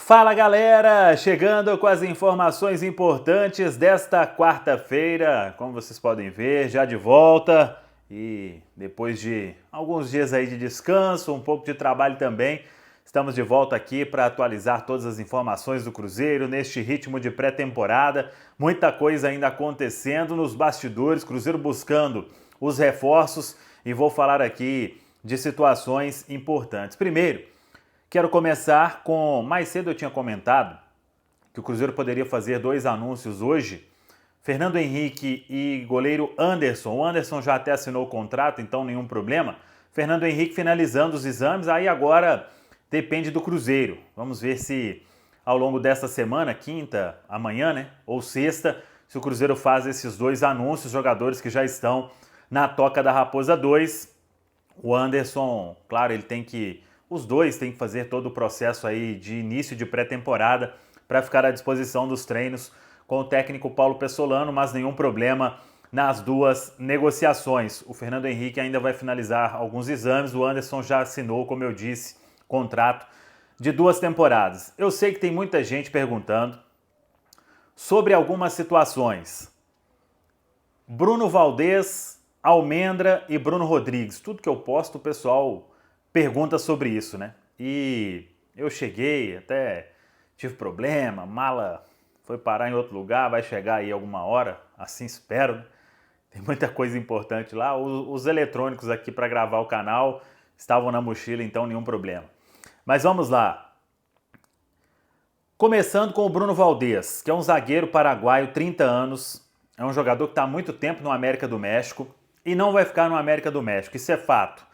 Fala galera, chegando com as informações importantes desta quarta-feira, como vocês podem ver, já de volta e depois de alguns dias aí de descanso, um pouco de trabalho também, estamos de volta aqui para atualizar todas as informações do Cruzeiro neste ritmo de pré-temporada, muita coisa ainda acontecendo nos bastidores, Cruzeiro buscando os reforços e vou falar aqui de situações importantes. Primeiro, quero começar com... Mais cedo eu tinha comentado que o Cruzeiro poderia fazer dois anúncios hoje. Fernando Henrique e goleiro Anderson. O Anderson já até assinou o contrato, então nenhum problema. Fernando Henrique finalizando os exames, aí agora depende do Cruzeiro. Vamos ver se ao longo desta semana, quinta, amanhã, né? Ou sexta, se o Cruzeiro faz esses dois anúncios, jogadores que já estão na Toca da Raposa 2. O Anderson, claro, ele tem que... Os dois têm que fazer todo o processo aí de início de pré-temporada para ficar à disposição dos treinos com o técnico Paulo Pessolano, mas nenhum problema nas duas negociações. O Fernando Henrique ainda vai finalizar alguns exames, o Anderson já assinou, como eu disse, contrato de 2 temporadas. Eu sei que tem muita gente perguntando sobre algumas situações. Bruno Valdez, Almendra e Bruno Rodrigues. Tudo que eu posto, o pessoal pergunta sobre isso, né? E eu cheguei, até tive problema, mala foi parar em outro lugar, vai chegar aí alguma hora, assim espero. Tem muita coisa importante lá. Os eletrônicos aqui para gravar o canal estavam na mochila, então nenhum problema. Mas vamos lá. Começando com o Bruno Valdez, que é um zagueiro paraguaio, 30 anos, é um jogador que está há muito tempo no América do México e não vai ficar no América do México, isso é fato.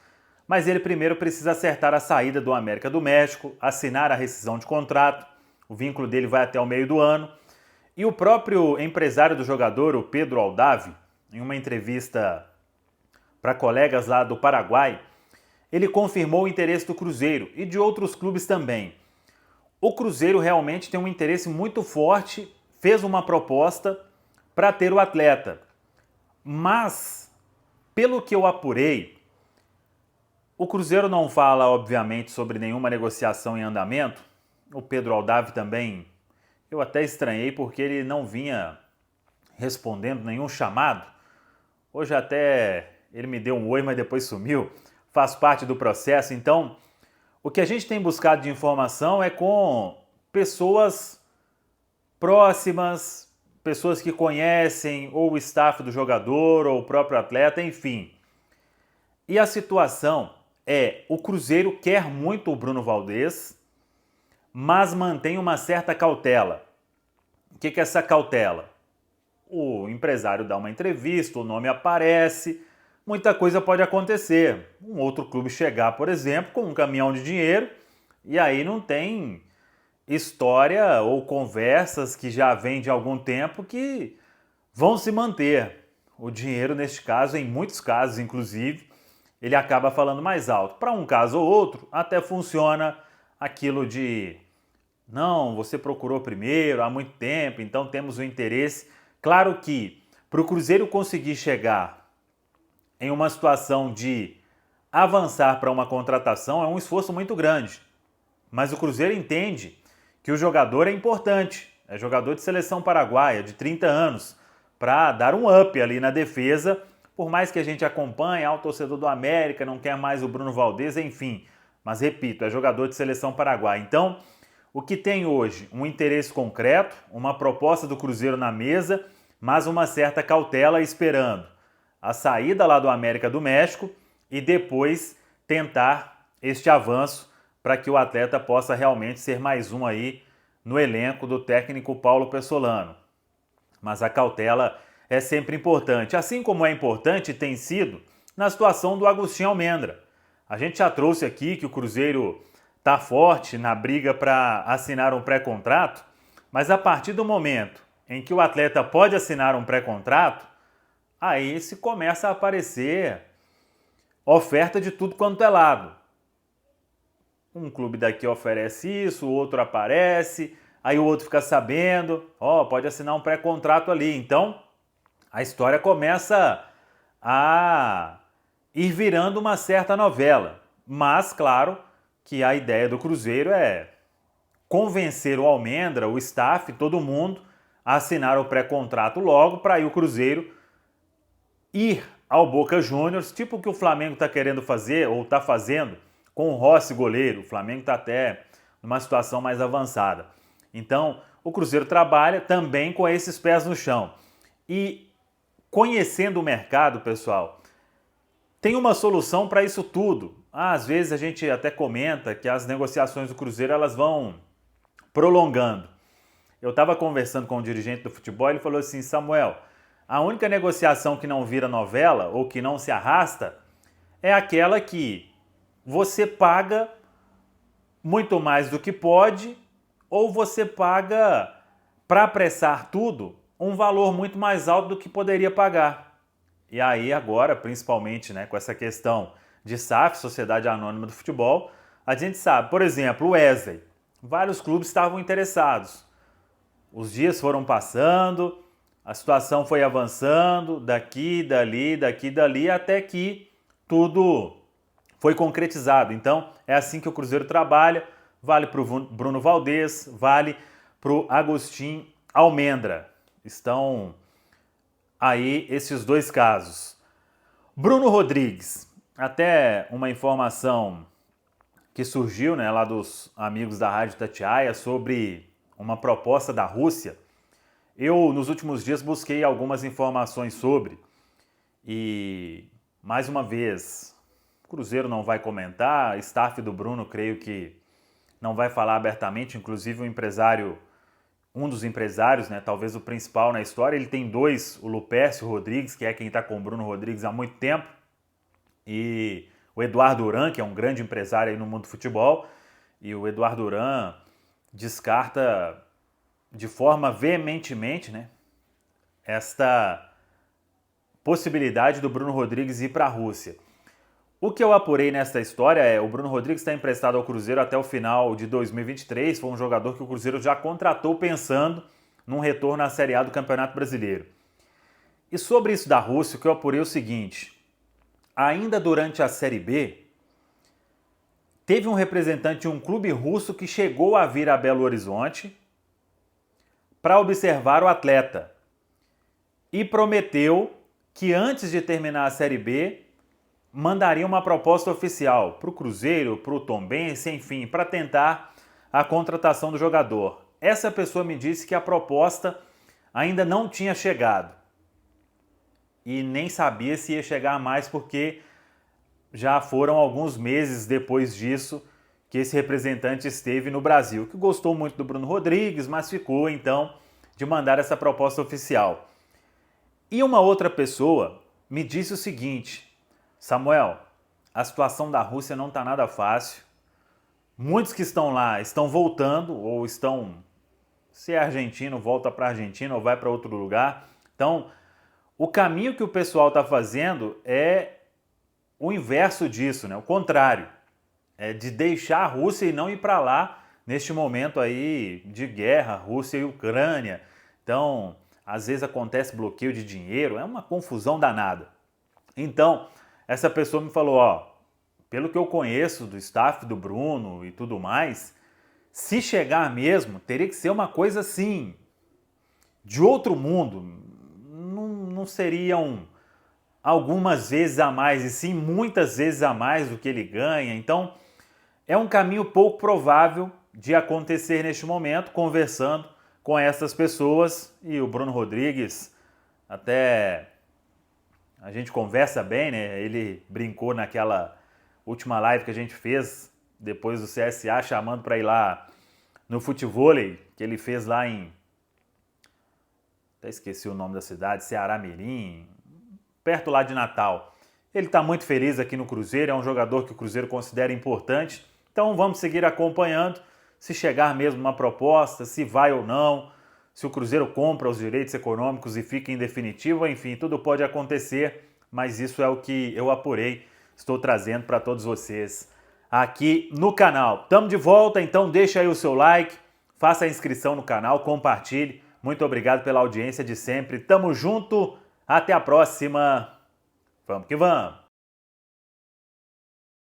Mas ele primeiro precisa acertar a saída do América do México, assinar a rescisão de contrato, o vínculo dele vai até o meio do ano. E o próprio empresário do jogador, o Pedro Aldavi, em uma entrevista para colegas lá do Paraguai, ele confirmou o interesse do Cruzeiro e de outros clubes também. O Cruzeiro realmente tem um interesse muito forte, fez uma proposta para ter o atleta. Mas, pelo que eu apurei, o Cruzeiro não fala, obviamente, sobre nenhuma negociação em andamento. O Pedro Aldavi também, eu até estranhei porque ele não vinha respondendo nenhum chamado. Hoje até ele me deu um oi, mas depois sumiu. Faz parte do processo. Então, o que a gente tem buscado de informação é com pessoas próximas, pessoas que conhecem ou o staff do jogador ou o próprio atleta, enfim. E a situação é, o Cruzeiro quer muito o Bruno Valdez, mas mantém uma certa cautela. O que é essa cautela? O empresário dá uma entrevista, o nome aparece, muita coisa pode acontecer. Um outro clube chegar, por exemplo, com um caminhão de dinheiro, e aí não tem história ou conversas que já vêm de algum tempo que vão se manter. O dinheiro, neste caso, em muitos casos, inclusive, ele acaba falando mais alto. Para um caso ou outro, até funciona aquilo de não, você procurou primeiro há muito tempo, então temos o interesse. Claro que para o Cruzeiro conseguir chegar em uma situação de avançar para uma contratação é um esforço muito grande. Mas o Cruzeiro entende que o jogador é importante. É jogador de seleção paraguaia, de 30 anos, para dar um up ali na defesa. Por mais que a gente acompanhe, o torcedor do América não quer mais o Bruno Valdez, enfim. Mas repito, é jogador de seleção paraguaia. Então, o que tem hoje? Um interesse concreto, uma proposta do Cruzeiro na mesa, mas uma certa cautela esperando a saída lá do América do México e depois tentar este avanço para que o atleta possa realmente ser mais um aí no elenco do técnico Paulo Pessolano. Mas a cautela é sempre importante, assim como é importante e tem sido na situação do Agustinho Almendra. A gente já trouxe aqui que o Cruzeiro está forte na briga para assinar um pré-contrato, mas a partir do momento em que o atleta pode assinar um pré-contrato, aí se começa a aparecer oferta de tudo quanto é lado. Um clube daqui oferece isso, o outro aparece, aí o outro fica sabendo, pode assinar um pré-contrato ali. Então, a história começa a ir virando uma certa novela. Mas, claro, que a ideia do Cruzeiro é convencer o Almendra, o staff, todo mundo, a assinar o pré-contrato logo para aí o Cruzeiro ir ao Boca Juniors, tipo o que o Flamengo está querendo fazer ou está fazendo com o Rossi goleiro. O Flamengo está até numa situação mais avançada. Então, o Cruzeiro trabalha também com esses pés no chão. E conhecendo o mercado, pessoal, tem uma solução para isso tudo. Às vezes a gente até comenta que as negociações do Cruzeiro elas vão prolongando. Eu estava conversando com um dirigente do futebol e ele falou assim: Samuel, a única negociação que não vira novela ou que não se arrasta é aquela que você paga muito mais do que pode ou você paga, para apressar tudo, um valor muito mais alto do que poderia pagar. E aí agora, principalmente, né, com essa questão de SAF, Sociedade Anônima do Futebol, a gente sabe, por exemplo, o Wesley. Vários clubes estavam interessados. Os dias foram passando, a situação foi avançando, daqui, dali, até que tudo foi concretizado. Então, é assim que o Cruzeiro trabalha. Vale para o Bruno Valdez, vale para o Agostinho Almendra. Estão aí esses dois casos. Bruno Rodrigues, até uma informação que surgiu, né, lá dos amigos da Rádio Itatiaia sobre uma proposta da Rússia. Eu, nos últimos dias, busquei algumas informações sobre e, mais uma vez, o Cruzeiro não vai comentar, staff do Bruno, creio que não vai falar abertamente, inclusive o empresário, um dos empresários, né, talvez o principal na história, ele tem dois, o Lupércio Rodrigues, que é quem está com o Bruno Rodrigues há muito tempo, e o Eduardo Duran, que é um grande empresário aí no mundo do futebol, e o Eduardo Duran descarta de forma veementemente, né, esta possibilidade do Bruno Rodrigues ir para a Rússia. O que eu apurei nesta história é o Bruno Rodrigues está emprestado ao Cruzeiro até o final de 2023, foi um jogador que o Cruzeiro já contratou pensando num retorno à Série A do Campeonato Brasileiro. E sobre isso da Rússia, o que eu apurei é o seguinte: ainda durante a Série B, teve um representante de um clube russo que chegou a vir a Belo Horizonte para observar o atleta e prometeu que antes de terminar a Série B, mandaria uma proposta oficial para o Cruzeiro, para o Tombense, enfim, para tentar a contratação do jogador. Essa pessoa me disse que a proposta ainda não tinha chegado e nem sabia se ia chegar mais porque já foram alguns meses depois disso que esse representante esteve no Brasil, que gostou muito do Bruno Rodrigues, mas ficou então de mandar essa proposta oficial. E uma outra pessoa me disse o seguinte: Samuel, a situação da Rússia não está nada fácil. Muitos que estão lá estão voltando ou estão, se é argentino, volta para a Argentina ou vai para outro lugar. Então, o caminho que o pessoal está fazendo é o inverso disso, né? O contrário. É de deixar a Rússia e não ir para lá neste momento aí de guerra, Rússia e Ucrânia. Então, às vezes acontece bloqueio de dinheiro, é uma confusão danada. Então, essa pessoa me falou, ó, pelo que eu conheço do staff do Bruno e tudo mais, se chegar mesmo, teria que ser uma coisa assim, de outro mundo. Não seriam algumas vezes a mais, e sim muitas vezes a mais do que ele ganha. Então, é um caminho pouco provável de acontecer neste momento, conversando com essas pessoas. E o Bruno Rodrigues, até a gente conversa bem, né? Ele brincou naquela última live que a gente fez depois do CSA, chamando para ir lá no futevôlei, que ele fez lá em... até esqueci o nome da cidade, Ceará Mirim, perto lá de Natal. Ele está muito feliz aqui no Cruzeiro, é um jogador que o Cruzeiro considera importante. Então vamos seguir acompanhando, se chegar mesmo uma proposta, se vai ou não, se o Cruzeiro compra os direitos econômicos e fica em definitivo, enfim, tudo pode acontecer, mas isso é o que eu apurei, estou trazendo para todos vocês aqui no canal. Tamo de volta, então deixa aí o seu like, faça a inscrição no canal, compartilhe. Muito obrigado pela audiência de sempre, tamo junto, até a próxima, vamos que vamos!